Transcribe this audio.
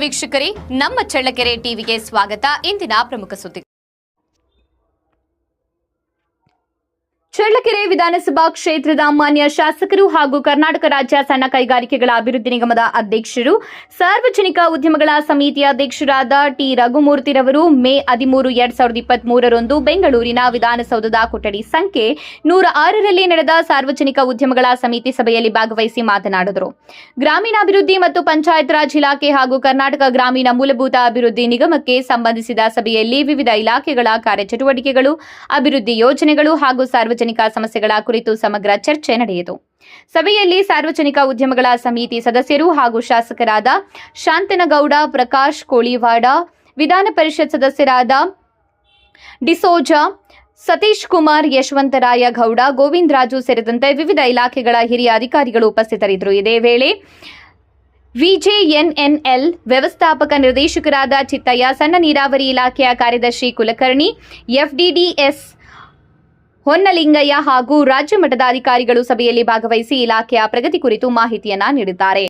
ವೀಕ್ಷಕರೇ, ನಮ್ಮ ಚಳ್ಳಕೆರೆ ಟಿವಿಗೆ ಸ್ವಾಗತ. ಇಂದಿನ ಪ್ರಮುಖ ಸುದ್ದಿ. ಚಳ್ಳಕೆರೆ ವಿಧಾನಸಭಾ ಕ್ಷೇತ್ರದ ಮಾನ್ಯ ಶಾಸಕರು ಹಾಗೂ ಕರ್ನಾಟಕ ರಾಜ್ಯ ಸಣ್ಣ ಕೈಗಾರಿಕೆಗಳ ಅಭಿವೃದ್ಧಿ ನಿಗಮದ ಅಧ್ಯಕ್ಷರು, ಸಾರ್ವಜನಿಕ ಉದ್ಯಮಗಳ ಸಮಿತಿಯ ಅಧ್ಯಕ್ಷರಾದ ಟಿ ರಘುಮೂರ್ತಿರವರು ಮೇ 13, 2023ರಂದು ಬೆಂಗಳೂರಿನ ವಿಧಾನಸೌಧದ ಕೊಠಡಿ ಸಂಖ್ಯೆ 106ರಲ್ಲಿ ನಡೆದ ಸಾರ್ವಜನಿಕ ಉದ್ಯಮಗಳ ಸಮಿತಿ ಸಭೆಯಲ್ಲಿ ಭಾಗವಹಿಸಿ ಮಾತನಾಡಿದರು. ಗ್ರಾಮೀಣಾಭಿವೃದ್ಧಿ ಮತ್ತು ಪಂಚಾಯತ್ ರಾಜ್ ಇಲಾಖೆ ಹಾಗೂ ಕರ್ನಾಟಕ ಗ್ರಾಮೀಣ ಮೂಲಭೂತ ಅಭಿವೃದ್ಧಿ ನಿಗಮಕ್ಕೆ ಸಂಬಂಧಿಸಿದ ಸಭೆಯಲ್ಲಿ ವಿವಿಧ ಇಲಾಖೆಗಳ ಕಾರ್ಯಚಟುವಟಿಕೆಗಳು, ಅಭಿವೃದ್ಧಿ ಯೋಜನೆಗಳು ಹಾಗೂ ಸಾರ್ವಜನಿಕ ಸಮಸ್ಯೆಗಳ ಕುರಿತು ಸಮಗ್ರ ಚರ್ಚೆ ನಡೆಯಿತು. ಸಭೆಯಲ್ಲಿ ಸಾರ್ವಜನಿಕ ಉದ್ಯಮಗಳ ಸಮಿತಿ ಸದಸ್ಯರು ಹಾಗೂ ಶಾಸಕರಾದ ಶಾಂತನಗೌಡ, ಪ್ರಕಾಶ್ ಕೋಳಿವಾಡ, ವಿಧಾನ ಪರಿಷತ್ ಸದಸ್ಯರಾದ ಡಿಸೋಜಾ, ಸತೀಶ್ ಕುಮಾರ್, ಯಶವಂತರಾಯ ಗೌಡ, ಗೋವಿಂದರಾಜು ಸೇರಿದಂತೆ ವಿವಿಧ ಇಲಾಖೆಗಳ ಹಿರಿಯ ಅಧಿಕಾರಿಗಳು ಉಪಸ್ಥಿತರಿದ್ದರು. ಇದೇ ವೇಳೆ ವಿಜೆಎನ್ಎನ್ಎಲ್ ವ್ಯವಸ್ಥಾಪಕ ನಿರ್ದೇಶಕರಾದ ಚಿತ್ತಯ್ಯ, ಸಣ್ಣ ನೀರಾವರಿ ಇಲಾಖೆಯ ಕಾರ್ಯದರ್ಶಿ ಕುಲಕರ್ಣಿ, ಎಫ್ಡಿಡಿಎಸ್ ಹೊನ್ನಲಿಂಗಯ್ಯ ಹಾಗೂ ರಾಜ್ಯ ಮಟ್ಟದ ಅಧಿಕಾರಿಗಳು ಸಭೆಯಲ್ಲಿ ಭಾಗವಹಿಸಿ ಇಲಾಖೆಯ ಪ್ರಗತಿ ಕುರಿತು ಮಾಹಿತಿಯನ್ನ ನೀಡಿದ್ದಾರೆ.